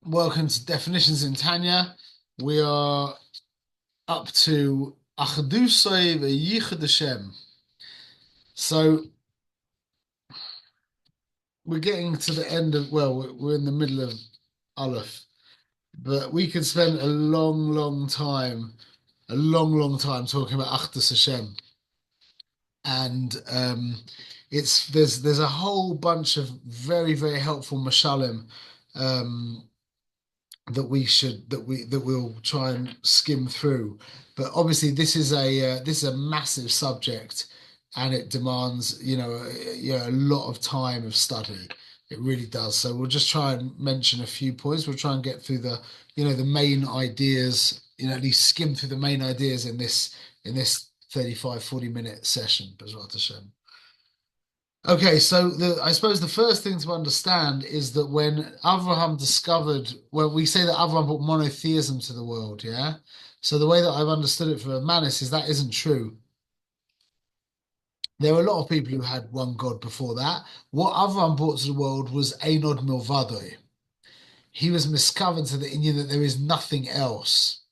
Welcome to Definitions in Tanya. We are up to Axdusay Vichod Hashem. So we're getting to the end of, well, we're in the middle of Aleph, but we could spend a long time talking about Achdus Hashem. And there's a whole bunch of very helpful mashalim um, that we'll try and skim through. But obviously, this is a massive subject, and it demands a lot of time of study. It really does. So we'll just try and mention a few points. We'll try and get through the main ideas. At least skim through the main ideas in this 35-40 minute session. B'ezrat Hashem. Okay, so I suppose the first thing to understand is that when Avraham discovered, well, we say that Avraham brought monotheism to the world, yeah? So the way that I've understood it from a Manis is that isn't true. There were a lot of people who had one God before that. What Avraham brought to the world was Einod Milvadoi. He was miscovered to the Indian that there is nothing else.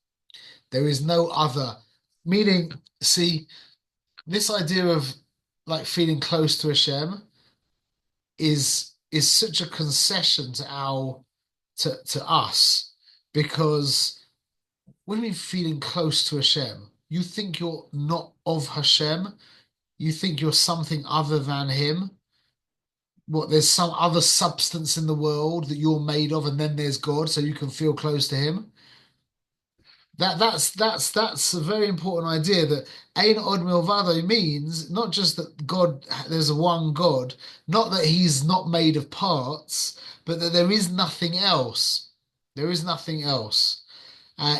There is no other. Meaning, see, this idea of like feeling close to Hashem is such a concession to us, because when we feeling close to Hashem, you think you're not of Hashem, you think you're something other than Him. What, there's some other substance in the world that you're made of, and then there's God, so you can feel close to Him. That's a very important idea, that Ein Od Milvado means not just that God, there's a one God, not that He's not made of parts, but that there is nothing else. There is nothing else.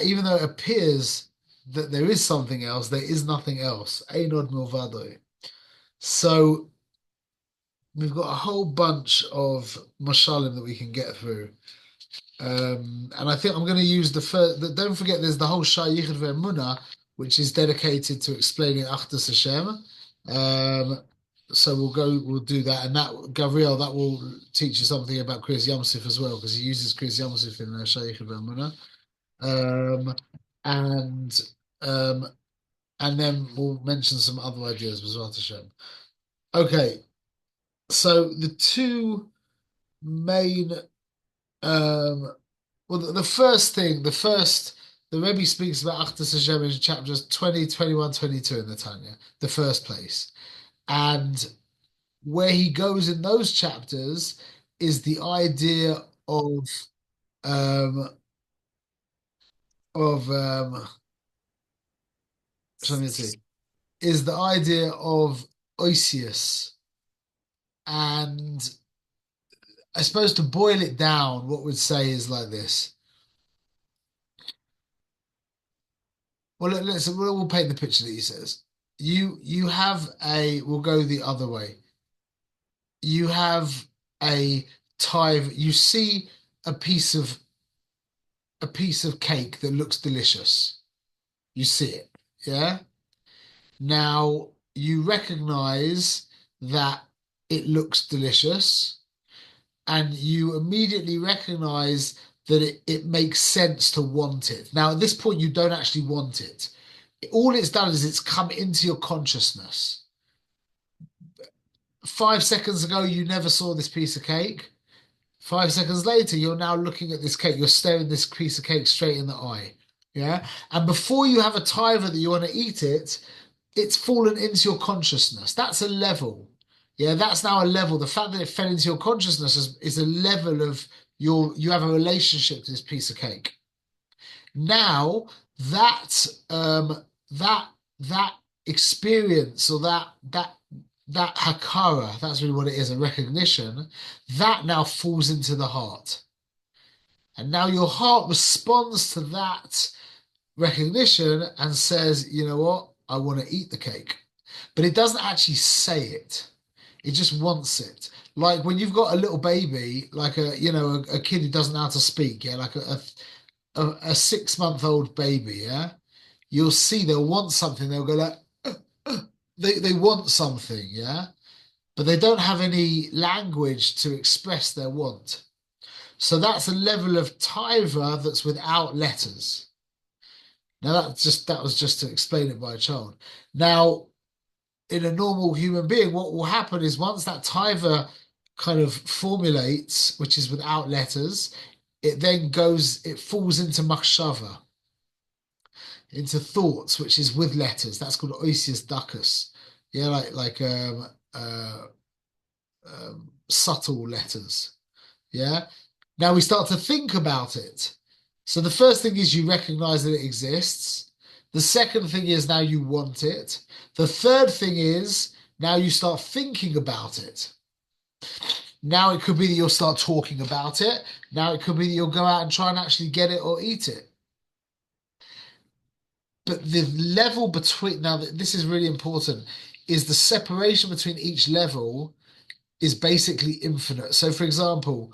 Even though it appears that there is something else, there is nothing else. Ein Od Milvado. So we've got a whole bunch of mashalim that we can get through. And I think I'm going to use the first. Don't forget, there's the whole Shai Yichud Ve'emunah, which is dedicated to explaining Achdus Hashem. So we'll do that, and that Gabriel, that will teach you something about Kriyas Yamsuf as well, because he uses Kriyas Yamsuf in Shai Yichud Ve'emunah. Um, and um, and then we'll mention some other ideas with Hashem. Okay, so the two main well, the first thing, the Rebbe speaks about Achdus Hashem in chapters 20, 21, 22 in the Tanya, the first place. And where he goes in those chapters is the idea um, of let me see, is the idea of Oisius. And I suppose to boil it down, what we'd say is like this. Well, we'll paint the picture that he says. You have a, we'll go the other way. You have a tithe. You see a piece of cake that looks delicious. You see it, yeah? Now you recognize that it looks delicious, and you immediately recognize that it makes sense to want it. Now, at this point, you don't actually want it. All it's done is it's come into your consciousness. 5 seconds ago, you never saw this piece of cake. 5 seconds later, you're now looking at this cake. You're staring this piece of cake straight in the eye. Yeah. And before you have a tiver that you want to eat it, it's fallen into your consciousness. That's a level. Yeah, that's now a level. The fact that it fell into your consciousness is a level of you have a relationship to this piece of cake. Now that experience, or that hakara, that's really what it is, a recognition, that now falls into the heart. And now your heart responds to that recognition and says, you know what, I want to eat the cake. But it doesn't actually say it. It just wants it. Like when you've got a little baby, like a kid who doesn't know how to speak, yeah, like a 6-month-old baby, yeah, you'll see they'll want something. They'll go like, they want something, yeah, but they don't have any language to express their want. So that's a level of taiva that's without letters. Now that was just to explain it by a child. Now, in a normal human being, what will happen is once that taiva kind of formulates, which is without letters, it falls into machshava, into thoughts, which is with letters. That's called oisius duckus. Yeah, subtle letters. Yeah. Now we start to think about it. So the first thing is you recognize that it exists. The second thing is now you want it. The third thing is now you start thinking about it. Now it could be that you'll start talking about it. Now it could be that you'll go out and try and actually get it or eat it. But the level between, now this is really important, is the separation between each level is basically infinite. So for example,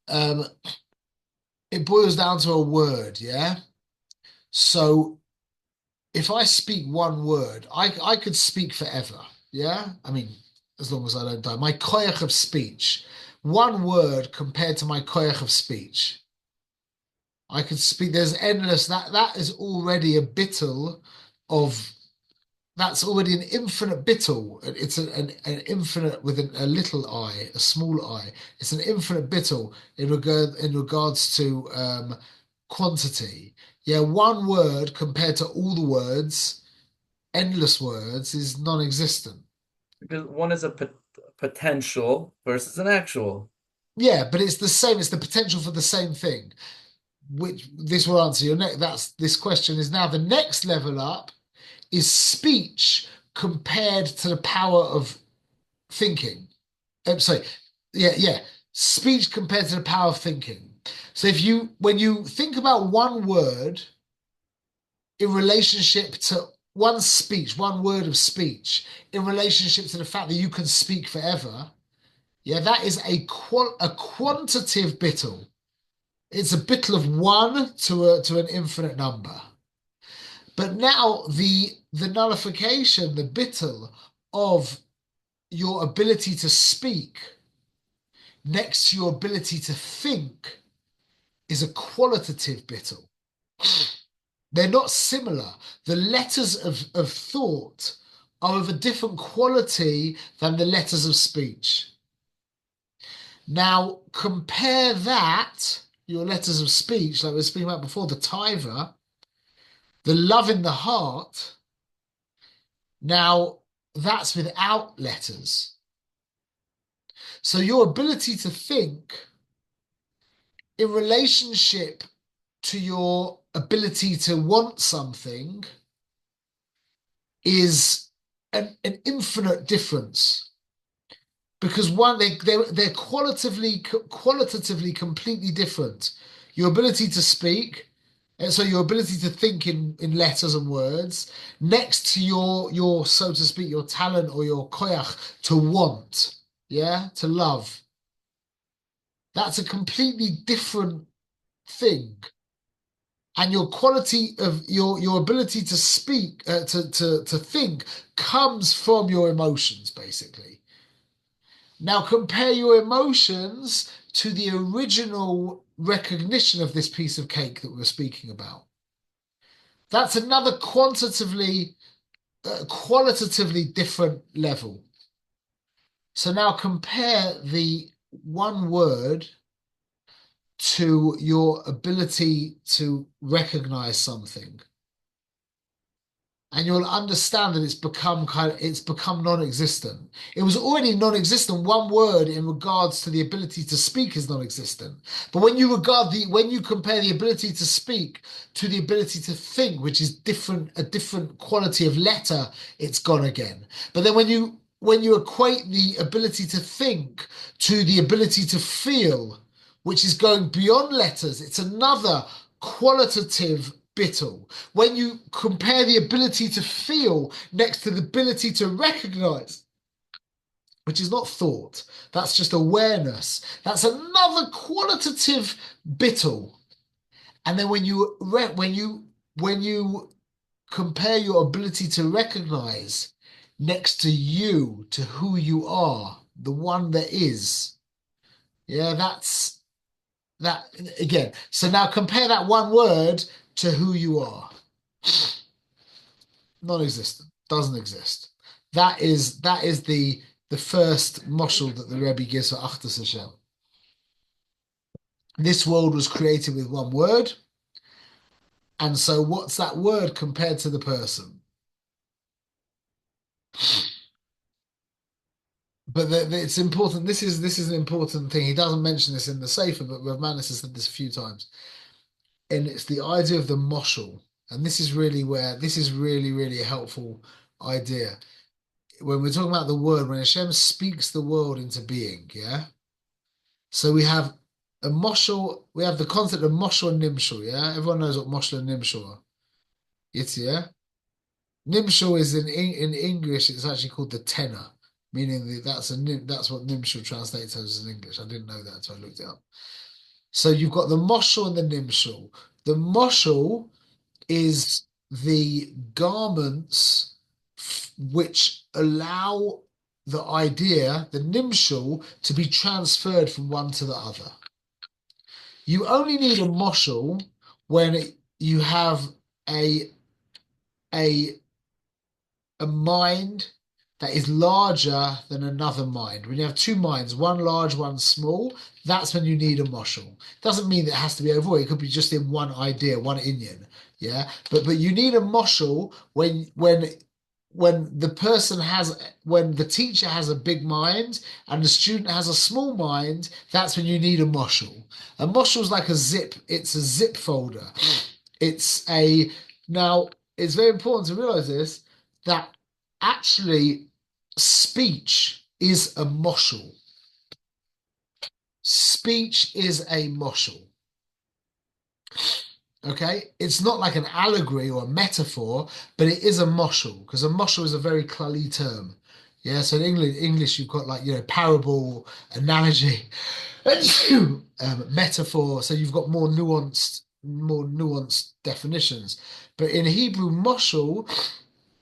it boils down to a word, yeah? So if I speak one word, I could speak forever, yeah? I mean, as long as I don't die. My koyach of speech, one word compared to my koyach of speech. I could speak, there's endless, that is already a bittul of, that's already an infinite bittul. It's an infinite with a little I, a small I. It's an infinite bittul in regards to quantity. Yeah, one word compared to all the words, endless words, is non-existent. Because one is a potential versus an actual. Yeah, but it's the same. It's the potential for the same thing. Which this will answer your next. That's this question is now the next level up is speech compared to the power of thinking. Sorry, yeah. Speech compared to the power of thinking. So when you think about one word in relationship to one speech, one word of speech, in relationship to the fact that you can speak forever, yeah, that is a quantitative bittle. It's a bittle of one to an infinite number. But now the nullification, the bittle of your ability to speak next to your ability to think is a qualitative bittle. They're not similar. The letters of thought are of a different quality than the letters of speech. Now, compare that, your letters of speech, like we were speaking about before, the taiva, the love in the heart. Now, that's without letters. So your ability to think in relationship to your ability to want something is an infinite difference because one they're qualitatively completely different. Your ability to speak, and so your ability to think in letters and words, next to your so to speak your talent or your koyach to want, yeah, to love. That's a completely different thing. And your quality of your ability to speak to think comes from your emotions basically. Now compare your emotions to the original recognition of this piece of cake that we were speaking about. That's another qualitatively different level. So now compare the one word to your ability to recognize something. And you'll understand that it's become non-existent. It was already non-existent. One word in regards to the ability to speak is non-existent. But when you compare the ability to speak to the ability to think, which is a different quality of letter, it's gone again. But then when you equate the ability to think to the ability to feel, which is going beyond letters, it's another qualitative bittle. When you compare the ability to feel next to the ability to recognize, which is not thought, that's just awareness, that's another qualitative bittle. And then when you compare your ability to recognize next to you, to who you are, the one that is, yeah, that again. So now compare that one word to who you are. Non-existent. Doesn't exist. That is the first moshul that the Rebbe gives for Achdus Hashem. This world was created with one word, and so what's that word compared to the person? But it's important. This is an important thing. He doesn't mention this in the Sefer, but Rav Manis has said this a few times, and it's the idea of the moshul. And this is really a helpful idea when we're talking about the word. When Hashem speaks the world into being, yeah. So we have a moshul. We have the concept of moshul and nimshul. Yeah, everyone knows what moshul and nimshul are. It's yeah. Nimshul is in English. It's actually called the tenor, meaning that's what nimshul translates as in English. I didn't know that until I looked it up. So you've got the moshul and the nimshul. The moshul is the garments which allow the idea, the nimshul, to be transferred from one to the other. You only need a moshul when you have a a a mind that is larger than another mind. When you have two minds, one large, one small, that's when you need a moshul. Doesn't mean that it has to be overall. It could be just in one idea, one inyan. Yeah, but you need a moshul when when the teacher has a big mind and the student has a small mind. That's when you need a moshul. A moshul is like a zip. It's a zip folder. It's a now. It's very important to realize this that actually speech is a moshul. Speech is a moshul. Okay, it's not like an allegory or a metaphor, but it is a moshul because a moshul is a very klali term. Yeah, so in English you've got like parable, analogy, metaphor. So you've got more nuanced definitions. But in Hebrew, moshul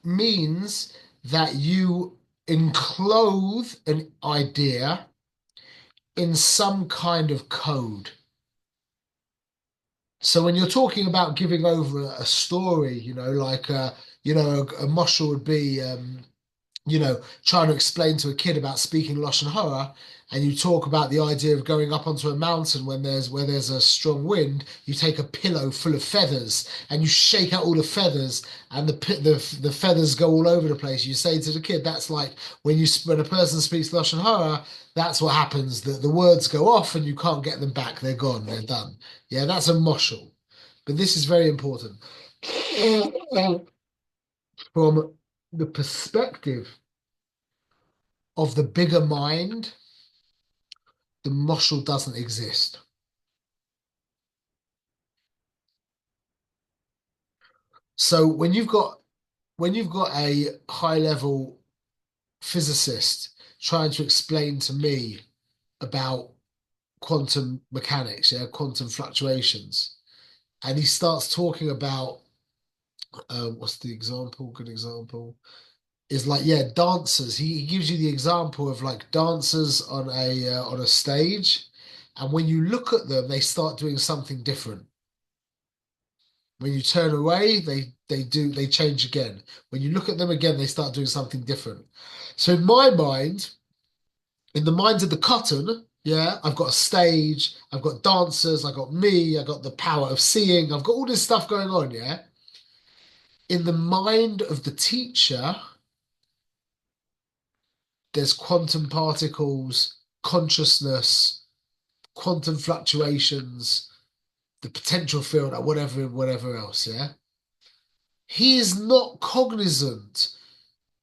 means that you enclose an idea in some kind of code. So when you're talking about giving over a story, like a moshul would be trying to explain to a kid about speaking Lashon Hara, and you talk about the idea of going up onto a mountain where there's a strong wind. You take a pillow full of feathers and you shake out all the feathers, and the feathers go all over the place. You say to the kid, that's like when a person speaks Lashon Hara, that's what happens. The words go off and you can't get them back. They're gone. They're done. Yeah, that's a moshul. But this is very important from the perspective of the bigger mind. The moshul doesn't exist. So when you've got a high level physicist trying to explain to me about quantum mechanics, yeah, quantum fluctuations, and he starts talking about what's the example? Good example is like dancers. He gives you the example of like dancers on a stage, and when you look at them, they start doing something different. When you turn away, they change again. When you look at them again, they start doing something different. So in my mind, in the minds of the cotton, yeah, I've got a stage, I've got dancers, I've got me, I've got the power of seeing, I've got all this stuff going on, yeah. In the mind of the teacher, there's quantum particles, consciousness, quantum fluctuations, the potential field, or whatever else, yeah. He is not cognizant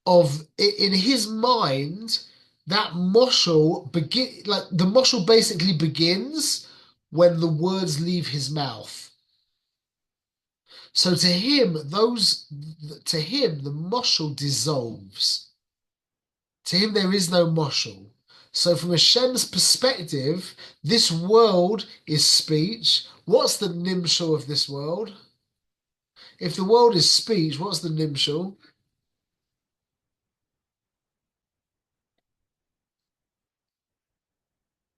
of in his mind that moshul the moshul basically begins when the words leave his mouth. So to him the moshul dissolves. To him there is no moshul. So from Hashem's perspective, this world is speech. What's the nimshul of this world? If the world is speech, what's the nimshul?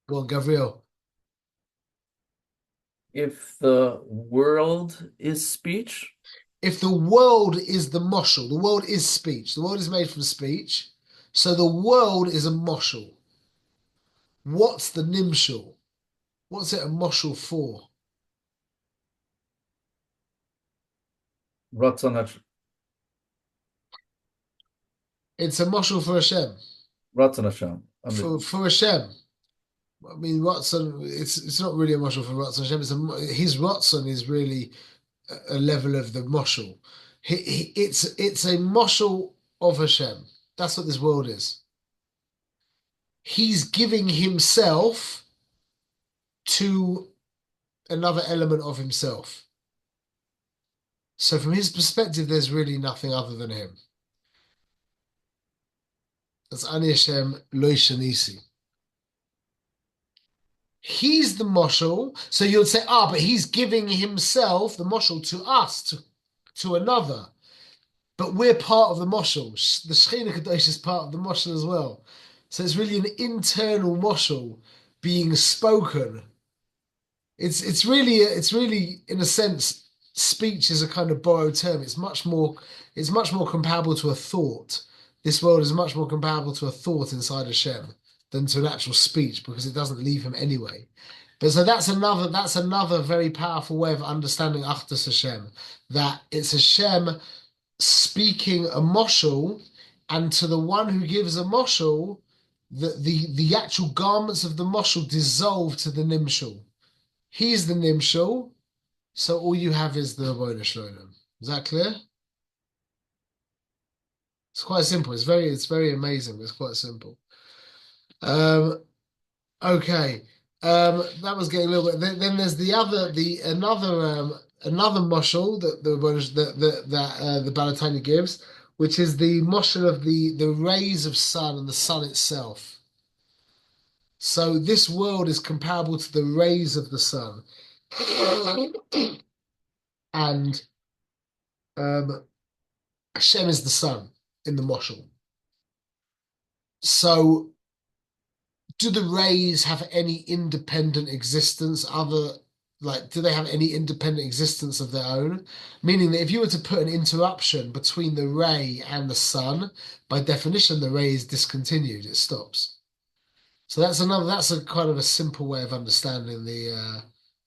Go on, Gabriel. If the world is speech, If the world is the moshel, the world is speech. The world is made from speech. So the world is a moshel. What's the nimshal? What's it a moshel for? Ratzon Hash- It's a moshel for Hashem. Ratzon Hashem. For Hashem. I mean, Ratzon, it's not really a moshel for Ratzon Hashem. His Ratzon is really a level of the moshel. It's a moshel of Hashem. That's what this world is. He's giving himself to another element of himself. So from his perspective, there's really nothing other than him. That's Ani Hashem Lo Shanisi. He's the moshel. So you'd say, but he's giving himself, the moshel, to us, to another. But we're part of the moshel. The Shechina Kadosh is part of the moshel as well. So it's really an internal moshel being spoken. It's really in a sense, speech is a kind of borrowed term. It's much more comparable to a thought. This world is much more comparable to a thought inside Hashem than to an actual speech because it doesn't leave him anyway. But so that's another very powerful way of understanding Achdus Hashem, that it's Hashem speaking a moshel, and to the one who gives a moshel, the actual garments of the moshel dissolve to the nimshal. He's the nimshal, so all you have is the Rabboni Shalom. Is that clear? It's quite simple. It's very amazing. It's quite simple. Okay. That was getting a little bit. Then there's another moshel that the Baal HaTanya gives, which is the moshel of the rays of sun and the sun itself. So this world is comparable to the rays of the sun, and Hashem is the sun in the moshel. So, do the rays have any independent existence? Do they have any independent existence of their own? Meaning that if you were to put an interruption between the ray and the sun, by definition, the ray is discontinued. It stops. So that's a kind of a simple way of understanding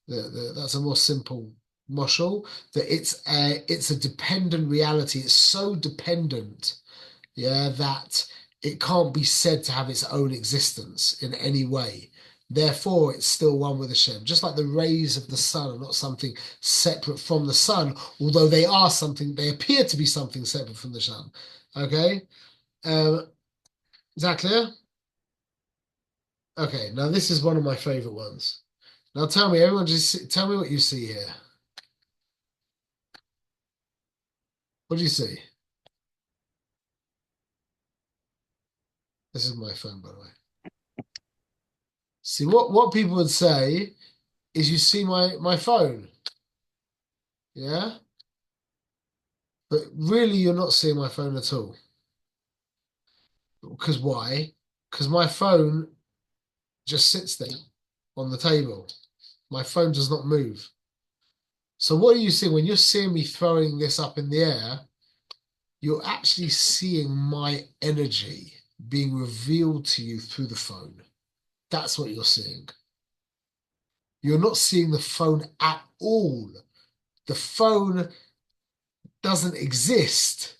that's a more simple moshel, that it's a dependent reality. It's so dependent, that it can't be said to have its own existence in any way. Therefore, it's still one with Hashem. Just like the rays of the sun are not something separate from the sun, although they appear to be something separate from the sun. Okay? Is that clear? Okay, now this is one of my favorite ones. Now tell me, everyone, just tell me what you see here. What do you see? This is my phone, by the way. See, what people would say is you see my phone. Yeah? But really, you're not seeing my phone at all. Because why? Because my phone just sits there on the table. My phone does not move. So what are you seeing? When you're seeing me throwing this up in the air, you're actually seeing my energy being revealed to you through the phone. That's what you're seeing. You're not seeing the phone at all. The phone doesn't exist.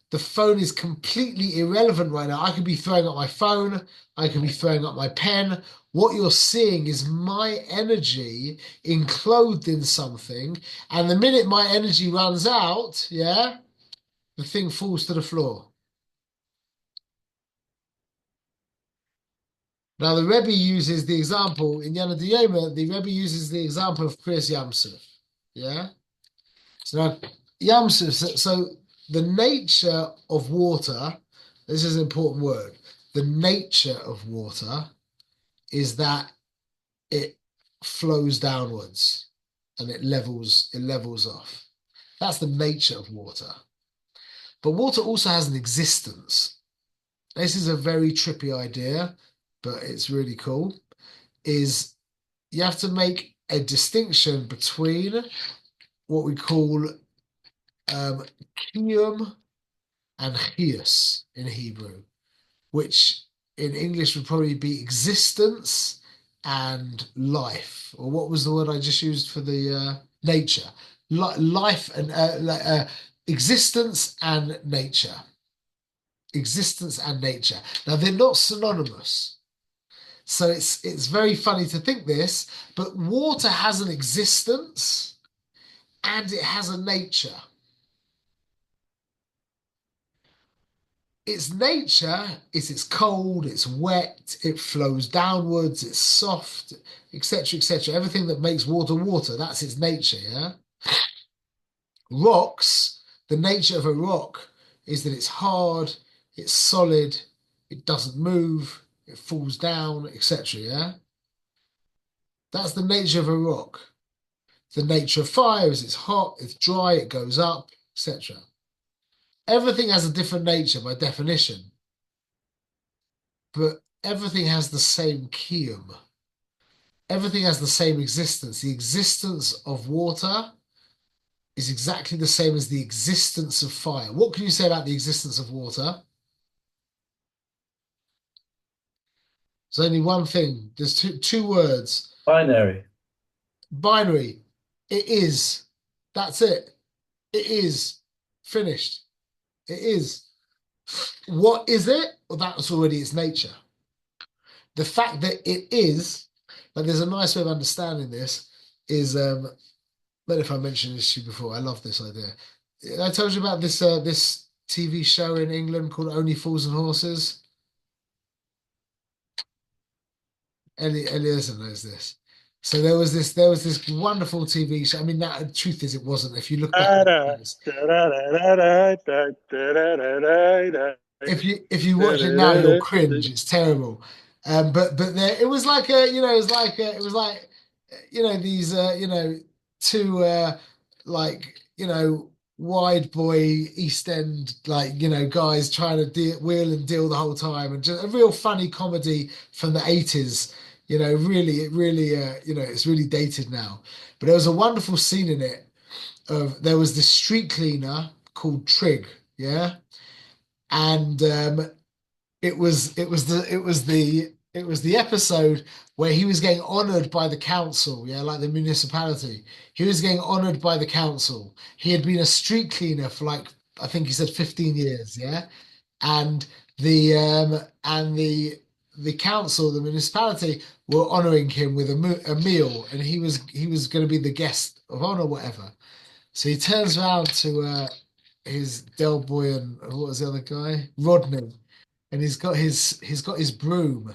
The phone is completely irrelevant right now. I could be throwing up my phone. I could be throwing up my pen. What you're seeing is my energy enclosed in something. And the minute my energy runs out, the thing falls to the floor. Now, the Rebbe uses the example, in Yana Diyoma, the Rebbe uses the example of Kriyas Yamsuf. Yeah? So now, Yamsuf, so the nature of water, this is an important word. The nature of water is that it flows downwards and it levels off. That's the nature of water. But water also has an existence. This is a very trippy idea, but it's really cool. Is you have to make a distinction between what we call kiyum and chius in Hebrew, which in English would probably be existence and life. Or what was the word I just used for the nature? Life and existence and nature. Existence and nature. Now they're not synonymous. So it's very funny to think this, but water has an existence and it has a nature. Its nature is it's cold, it's wet, it flows downwards, it's soft, etc., etc. Everything that makes water water, that's its nature, yeah? Rocks, the nature of a rock is that it's hard, it's solid, it doesn't move, it falls down, etc., yeah? That's the nature of a rock. The nature of fire is it's hot, it's dry, it goes up, etc. Everything has a different nature by definition, but everything has the same kiyum. Everything has the same existence. The existence of water is exactly the same as the existence of fire. What can you say about the existence of water? There's only one thing. There's two words. Binary. Binary. It is. That's it. It is. Finished. It is. What is it? Well, that's already its nature. The fact that it is, but there's a nice way of understanding this, is I don't know if I mentioned this to you before. I love this idea. I told you about this TV show in England called Only Fools and Horses. Eliezer knows this. So there was this wonderful TV show. I mean, that the truth is it wasn't. If you look back at it, if you watch it now, you'll cringe. It's terrible. But there, it was like these two like wide boy East End guys trying to wheel and deal the whole time, and just a real funny comedy from the 80s. It's really dated now. But there was a wonderful scene in it of there was this street cleaner called Trig, yeah, and it was the episode where he was getting honored by the council, yeah, like the municipality. He was getting honored by the council. He had been a street cleaner for like I think he said 15 years, yeah, and the council, the municipality, were honoring him with a meal, and he was going to be the guest of honor, whatever. So he turns around to his Del Boy and what was the other guy? Rodney. And he's got his broom.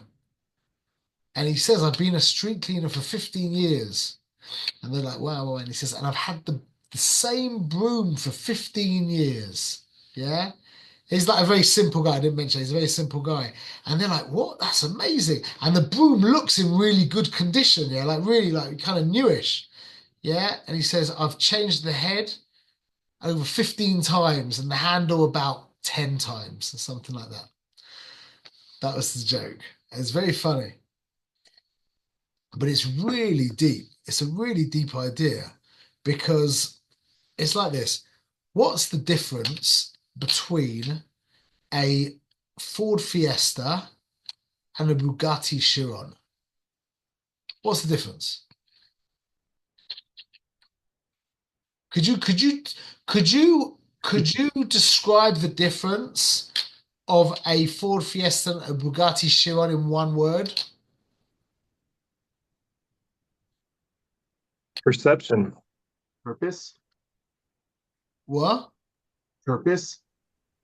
And he says, I've been a street cleaner for 15 years. And they're like, wow, wow. And he says, and I've had the same broom for 15 years. Yeah. He's like a very simple guy. I didn't mention he's a very simple guy. And they're like, what? That's amazing. And the broom looks in really good condition. Yeah. Like really like kind of newish. Yeah. And he says, I've changed the head over 15 times and the handle about 10 times or something like that. That was the joke. It's very funny, but it's really deep. It's a really deep idea because it's like this. What's the difference between a Ford Fiesta and a Bugatti Chiron? What's the difference? Could you could you could you could you describe the difference of a Ford Fiesta and a Bugatti Chiron in one word? Perception. Purpose? What? Purpose?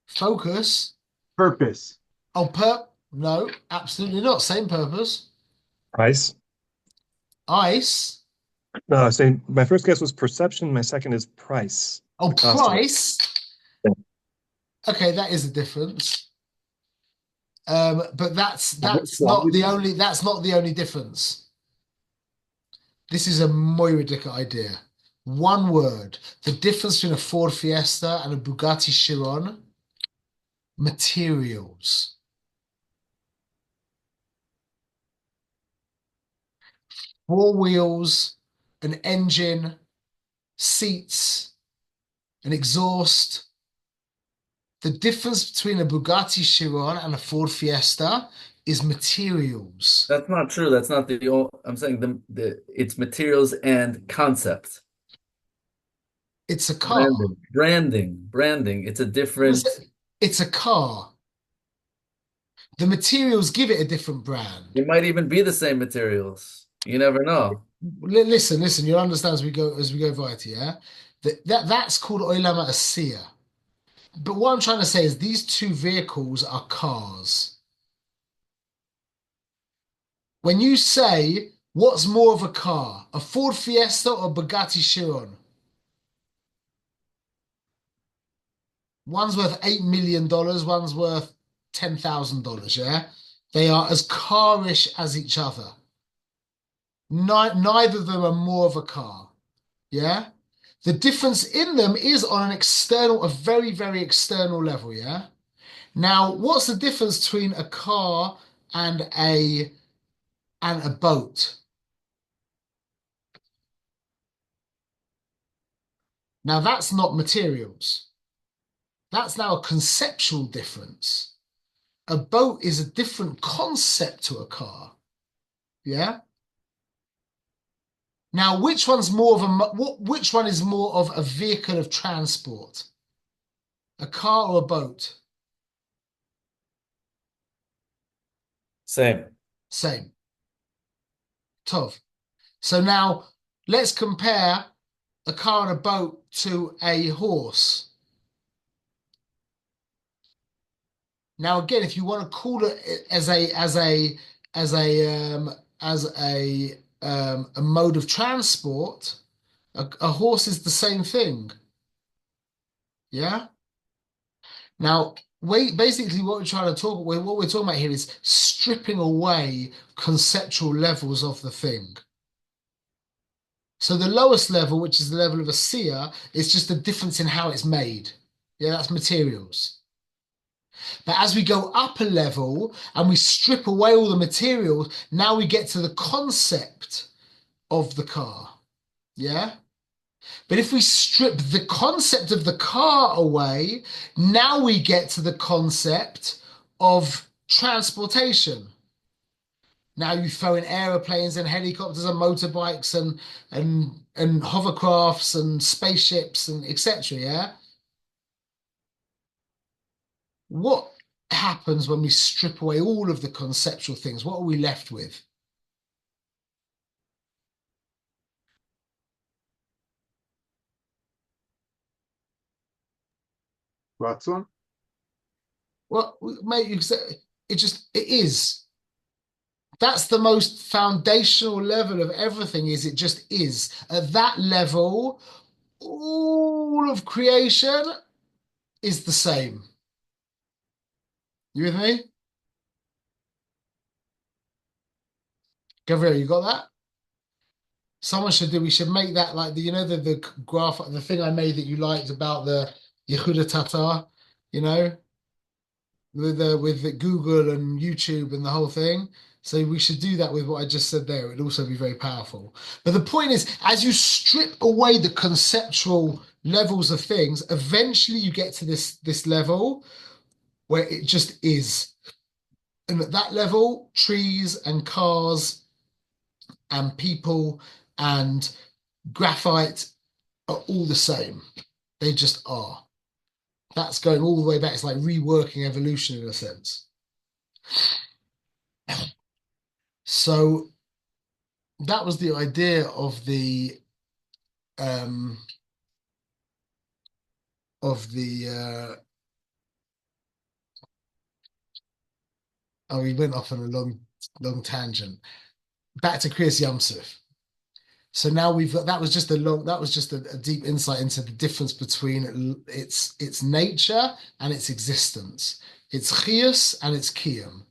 Focus? Purpose. Oh, no, absolutely not. Same purpose. Price. Ice. No, saying my first guess was perception. My second is price. Oh, The cost of it. price. Yeah. Okay, that is a difference. But that's Well, not the only difference. This is a Moiridic idea. One word. The difference between a Ford Fiesta and a Bugatti Chiron. Materials. Four wheels, an engine, seats, an exhaust. The difference between a Bugatti Chiron and a Ford Fiesta is materials. That's not true. That's not I'm saying it's materials and concept. It's a car. Branding. It's a different. It's a car. The materials give it a different brand. It might even be the same materials. You never know. Listen. You'll understand as we go right, yeah. That's called Olam Asiya. But what I'm trying to say is these two vehicles are cars. When you say what's more of a car, a Ford Fiesta or a Bugatti Chiron? One's worth $8 million, one's worth $10,000, yeah? They are as carish as each other. Neither of them are more of a car, yeah? The difference in them is on a very, very external level, yeah? Now, what's the difference between a car and a boat? Now, that's not materials. That's now a conceptual difference. A boat is a different concept to a car. Yeah? Now, which one is more of a vehicle of transport? A car or a boat? Same. Tov. So now let's compare a car and a boat to a horse. Now, again, if you want to call it as a mode of transport, a horse is the same thing. Yeah. Now, basically, what we're talking about here is stripping away conceptual levels of the thing. So the lowest level, which is the level of a seer, is just the difference in how it's made. Yeah, that's materials. But as we go up a level and we strip away all the materials, now we get to the concept of the car. Yeah? But if we strip the concept of the car away, now we get to the concept of transportation. Now you throw in aeroplanes and helicopters and motorbikes and hovercrafts and spaceships and etc. Yeah? What happens when we strip away all of the conceptual things? What are we left with? Ratzon? Well, mate, it is. That's the most foundational level of everything, it just is. At that level, all of creation is the same. You with me? Gabriel, you got that? We should make that like the graph, the thing I made that you liked about the Yehuda Tatar, with the Google and YouTube and the whole thing. So we should do that with what I just said there. It'd also be very powerful. But the point is, as you strip away the conceptual levels of things, eventually you get to this level where it just is. And at that level, trees and cars and people and graphite are all the same. They just are. That's going all the way back. It's like reworking evolution in a sense. So that was the idea of the oh, we went off on a long tangent. Back to Kriyas Yamsuf. So now that was just a deep insight into the difference between its nature and its existence. It's chiyus and it's kiyum.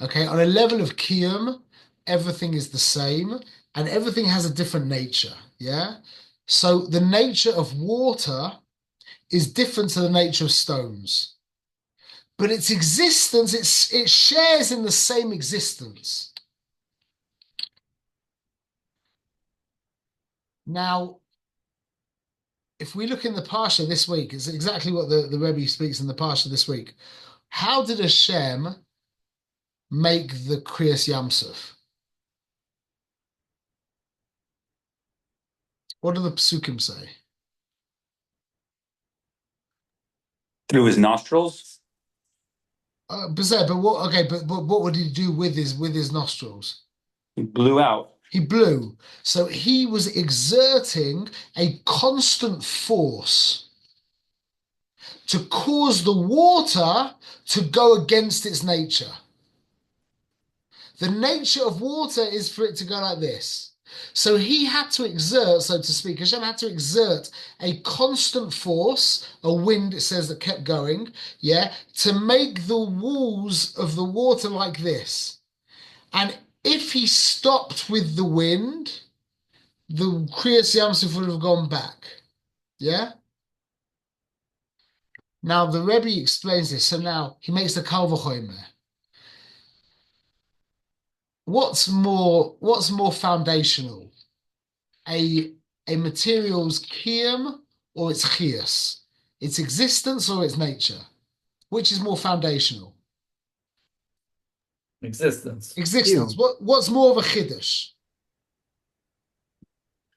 Okay, on a level of kiyum, everything is the same and everything has a different nature. Yeah. So the nature of water is different to the nature of stones, but its existence, it shares in the same existence. Now, if we look in the Parsha this week, it's exactly what the Rebbe speaks in the Parsha this week. How did Hashem make the Kriyas Yamsuf? What do the Psukim say? Through his nostrils. But what? Okay, but what would he do with his nostrils? He blew out. He blew. So he was exerting a constant force to cause the water to go against its nature. The nature of water is for it to go like this. So he had to exert, so to speak, Hashem had to exert a constant force, a wind, it says, that kept going, yeah, to make the walls of the water like this. And if he stopped with the wind, the Kriyas Yamsuf would have gone back. Yeah? Now the Rebbe explains this. So now he makes the Kal V'chomer. What's more foundational? A material's kiyum or its chiyus? Its existence or its nature? Which is more foundational? Existence. Existence. What's more of a chiddush?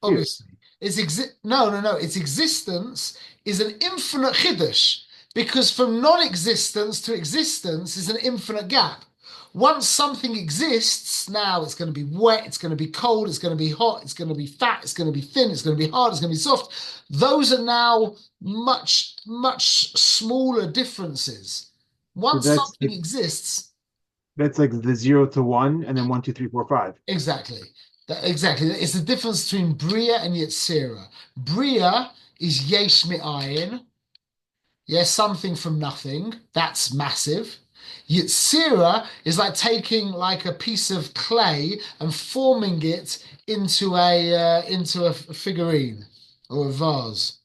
Obviously, its its existence is an infinite chiddush, because from non-existence to existence is an infinite gap. Once something exists, now it's going to be wet, it's going to be cold, it's going to be hot, it's going to be fat, it's going to be thin, it's going to be hard, it's going to be soft. Those are now much, much smaller differences. Once something exists. That's like the 0 to 1 and then 1, 2, 3, 4, 5. Exactly. Exactly. It's the difference between Bria and Yetzira. Bria is Yesh Me'ayin. Yeah, something from nothing. That's massive. Yetzira is like taking like a piece of clay and forming it into a figurine or a vase,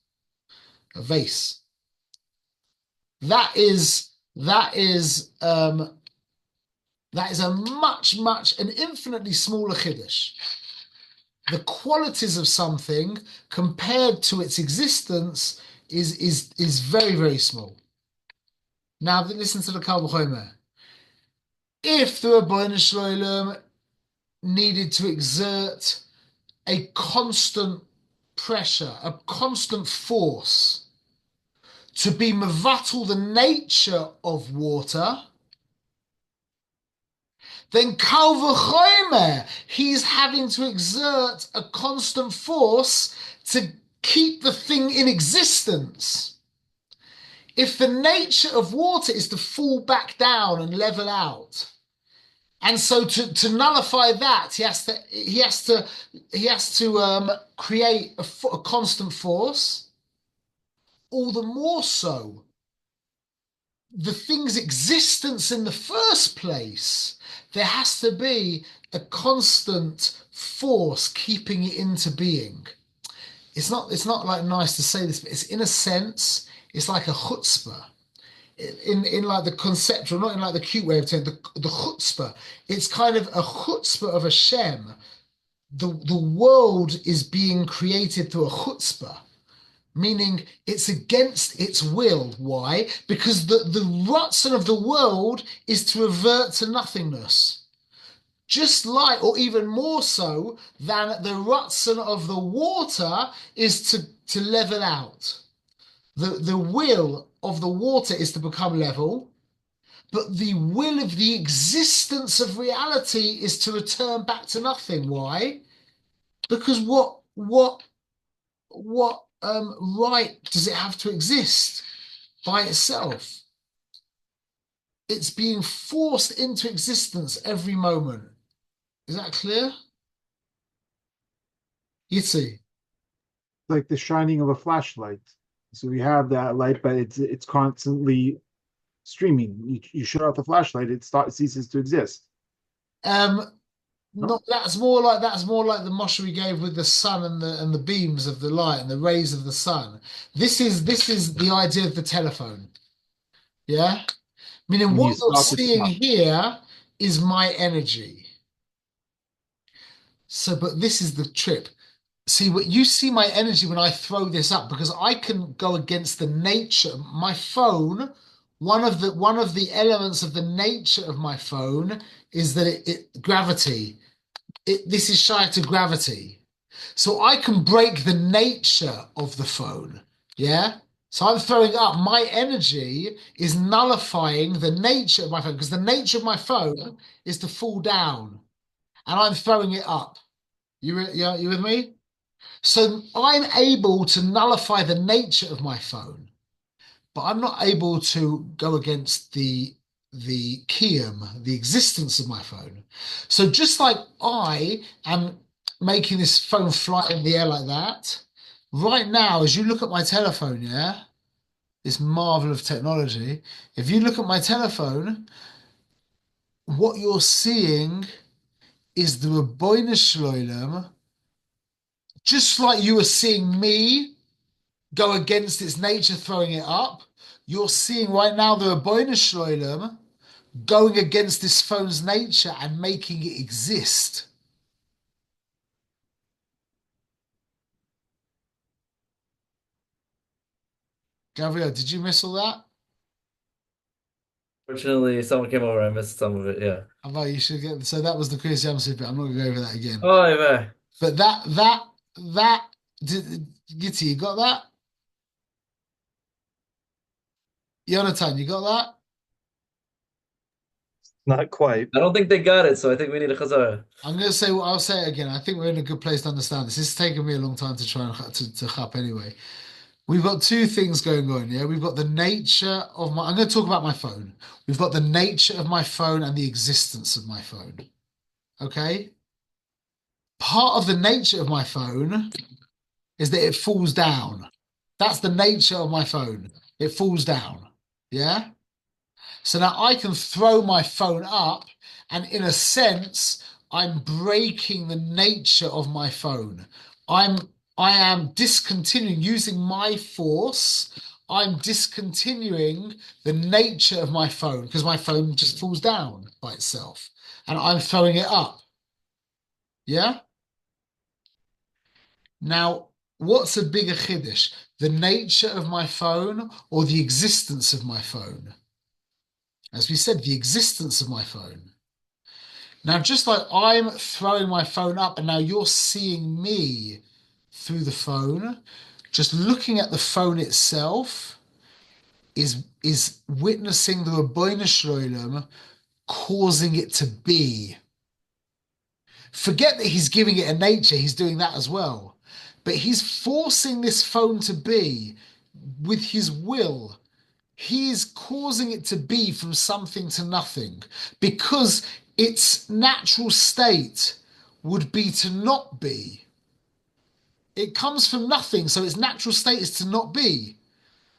a vase. That is a an infinitely smaller chiddush. The qualities of something compared to its existence is very, very small. Now listen to the Kal V'chomer. If the Rebbeinu Shloilem needed to exert a constant pressure, a constant force to be mevatel the nature of water, then Kal V'chomer, he's having to exert a constant force to keep the thing in existence. If the nature of water is to fall back down and level out, and so to nullify that, he has to create a constant force. All the more so, the thing's existence in the first place, there has to be a constant force keeping it into being. It's not like nice to say this, but it's in a sense, it's like a chutzpah. In like the conceptual, not in like the cute way of saying the chutzpah. It's kind of a chutzpah of Hashem. The world is being created through a chutzpah, meaning it's against its will. Why? Because the ratzon of the world is to revert to nothingness. Just like, or even more so, than the ratzon of the water is to level out. The will of the water is to become level, but the will of the existence of reality is to return back to nothing. Why? Because what right does it have to exist by itself? It's being forced into existence every moment. Is that clear? Yitzi. Like the shining of a flashlight. So we have that light, but it's constantly streaming. You shut off the flashlight, it ceases to exist. No, that's more like the moshe we gave with the sun and the beams of the light and the rays of the sun. This is the idea of the telephone. Yeah? Meaning what you're seeing here is my energy. So, but this is the trip. See what you see my energy when I throw this up because I can go against the nature. My phone, one of the elements of the nature of my phone is that it gravity. This is shy to gravity. So I can break the nature of the phone. Yeah. So I'm throwing up. My energy is nullifying the nature of my phone because the nature of my phone is to fall down, and I'm throwing it up. Yeah, you with me? So I'm able to nullify the nature of my phone, but I'm not able to go against the kiyum, the existence of my phone. So just like I am making this phone fly in the air like that, right now, as you look at my telephone, yeah, this marvel of technology, if you look at my telephone, what you're seeing is the Rabbeinu Shloim, just like you were seeing me go against its nature, throwing it up. You're seeing right now the Rabbeinu Shloim going against this phone's nature and making it exist. Gabriel, did you miss all that? Fortunately, someone came over. I missed some of it. Yeah. I thought you should get. So that was the Chris Yamsuf bit. I'm not going to go over that again. Oh, yeah. But Gitty, you got that? Jonathan, you got that? Not quite. I don't think they got it, so I think we need a chazara. I'm going to say what I'll say it again. I think we're in a good place to understand this. This has taken me a long time to try and to chap anyway. We've got two things going on, yeah? We've got the nature of my... I'm going to talk about my phone. We've got the nature of my phone and the existence of my phone. Okay? Part of the nature of my phone is that it falls down. That's the nature of my phone. It falls down. Yeah? So now I can throw my phone up, and in a sense, I'm breaking the nature of my phone. I am discontinuing using my force. I'm discontinuing the nature of my phone because my phone just falls down by itself, and I'm throwing it up. Yeah. Now, what's a bigger chiddush? The nature of my phone or the existence of my phone? As we said, the existence of my phone. Now, just like I'm throwing my phone up and now you're seeing me through the phone, just looking at the phone itself is witnessing the Rabbeinu Shloim causing it to be. Forget that he's giving it a nature, he's doing that as well. But he's forcing this phone to be with his will. He is causing it to be from something to nothing because its natural state would be to not be. It comes from nothing, so its natural state is to not be.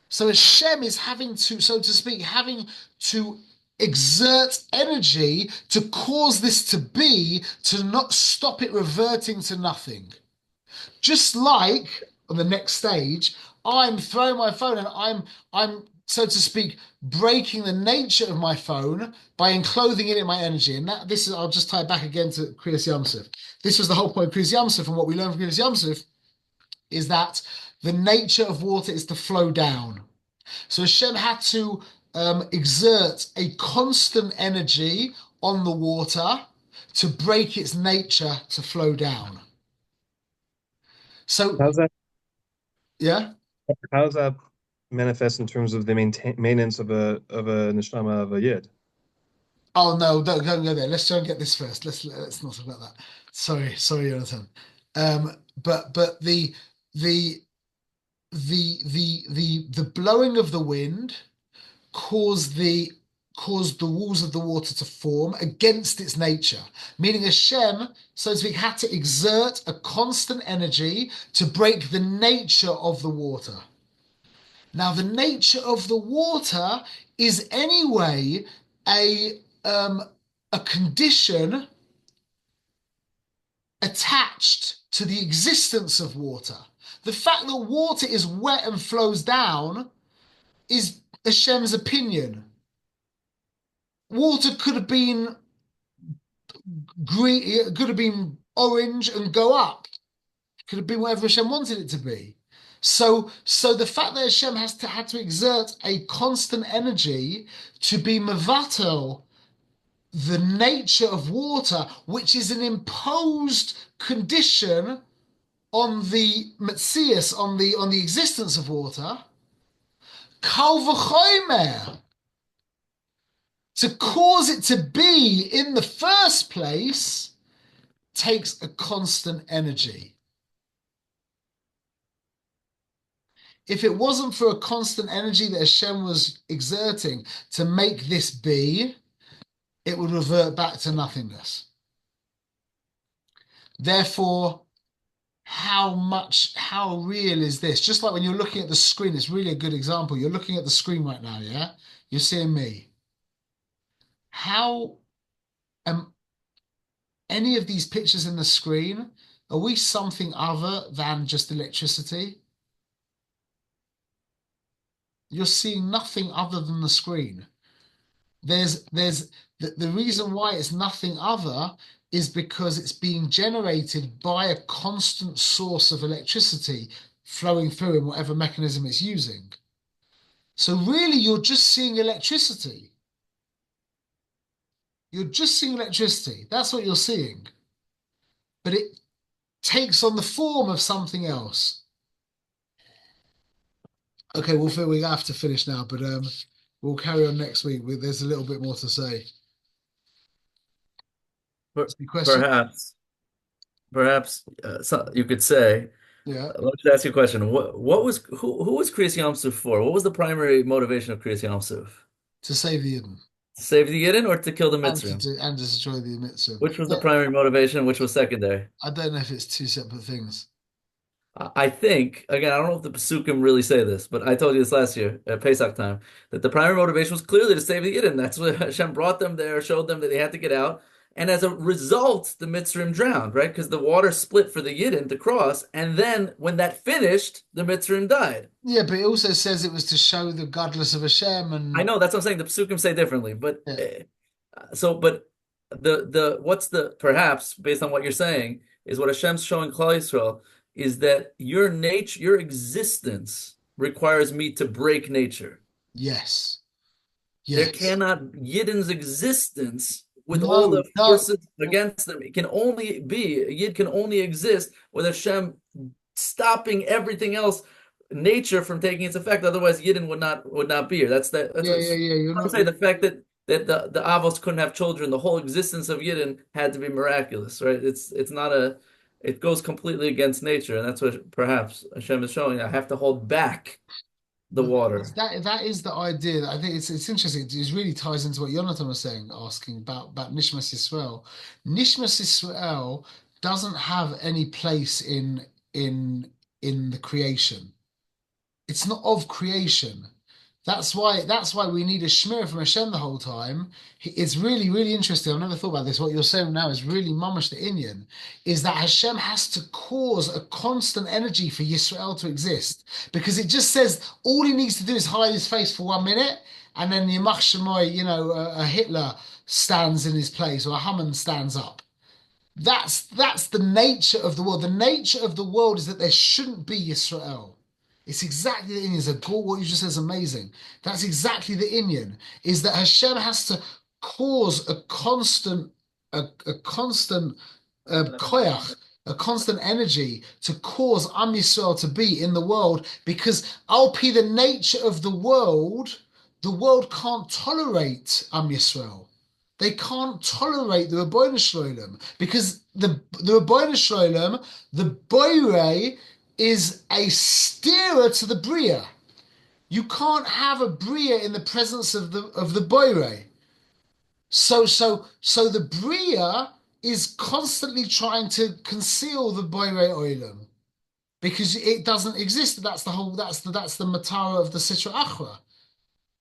So Hashem is having to, so to speak, having to exert energy to cause this to be, to not stop it reverting to nothing. Just like on the next stage, I'm throwing my phone and I'm so to speak breaking the nature of my phone by enclothing it in my energy. And this is, I'll just tie it back again to Kriyas Yamsuf. This was the whole point of Kriyas Yamsuf, and what we learned from Kriyas Yamsuf is that the nature of water is to flow down. So Hashem had to exert a constant energy on the water to break its nature to flow down. So How's that? yeah. How's that manifest in terms of the maintenance of a neshama of a yid? Oh no, don't go there. Let's try and get this first. Let's not talk about that. Sorry, Jonathan. But the blowing of the wind caused the walls of the water to form against its nature, meaning Hashem, so to speak, had to exert a constant energy to break the nature of the water. Now, the nature of the water is anyway a condition attached to the existence of water. The fact that water is wet and flows down is Hashem's opinion. Water could have been green, it could have been orange and go up. Could have been whatever Hashem wanted it to be. So the fact that Hashem had to exert a constant energy to be mevatel the nature of water, which is an imposed condition on the metzius, on the existence of water, kal v'chomer, to cause it to be in the first place takes a constant energy. If it wasn't for a constant energy that Hashem was exerting to make this be, it would revert back to nothingness. Therefore, how real is this? Just like when you're looking at the screen, it's really a good example. You're looking at the screen right now, yeah? You're seeing me. How any of these pictures in the screen, are we something other than just electricity? You're seeing nothing other than the screen. There's the reason why it's nothing other is because it's being generated by a constant source of electricity flowing through in whatever mechanism it's using. So really, you're just seeing electricity. You're just seeing electricity. That's what you're seeing. But it takes on the form of something else. Okay, we have to finish now, but we'll carry on next week. There's a little bit more to say. Perhaps so you could say. Yeah. Let me just ask you a question. Who was Kriyas Yam Suf for? What was the primary motivation of Kriyas Yam Suf? To save the Yidden. To save the Yidden or to kill the And Mitzrayim? to destroy the Mitzvah. Which was the primary motivation? Which was secondary? I don't know if it's two separate things. I think, again, I don't know if the Pesukim really say this, but I told you this last year at Pesach time, that the primary motivation was clearly to save the Yidden. That's what Hashem brought them there, showed them that they had to get out. And as a result, the Mitzrayim drowned, right? Because the water split for the Yidden to cross. And then when that finished, the Mitzrayim died. Yeah, but it also says it was to show the godless of Hashem. And I know, that's what I'm saying. The Pesukim say differently. But yeah. what's the, perhaps, based on what you're saying, is what Hashem's showing Klal Yisrael, is that your nature, your existence requires me to break nature. Yes. There cannot, Yidden's existence with No, all the no. forces against them, it can only be, a Yid can only exist with Hashem stopping everything else, nature from taking its effect. Otherwise, Yidden would not be here. That's Yeah. You're I'm not saying the fact that the Avos couldn't have children, the whole existence of Yidden had to be miraculous, right? It's not it goes completely against nature, and that's what perhaps Hashem is showing. I have to hold back the water. That is the idea. I think it's interesting. It really ties into what Jonathan was saying, asking about Nishmas Yisrael. Nishmas Yisrael doesn't have any place in the creation. It's not of creation. That's why we need a shmir from Hashem the whole time. It's really, really interesting. I've never thought about this. What you're saying now is really mamash the inyan, is that Hashem has to cause a constant energy for Yisrael to exist. Because it just says all he needs to do is hide his face for 1 minute, and then Yamach Shemoy, a Hitler stands in his place, or a Haman stands up. That's the nature of the world. The nature of the world is that there shouldn't be Yisrael. It's exactly the Inyan. What you just said is amazing. That's exactly the Inyan, is that Hashem has to cause a constant koyach, a constant energy to cause Am Yisrael to be in the world, because al pi the nature of the world can't tolerate Am Yisrael. They can't tolerate the Rabbeinu Shloim, because the Rabbeinu Shloim, the Boirei, is a steerer to the Bria. You can't have a Bria in the presence of the Boirei. So the Bria is constantly trying to conceal the Boirei Olam, because it doesn't exist. That's the matara of the Sitra Achra.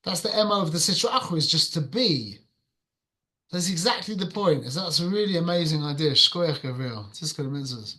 That's the MO of the Sitra Achra, is just to be. That's exactly the point. That's a really amazing idea. Shkoyach Gavril. Tzizka the mitzvahs.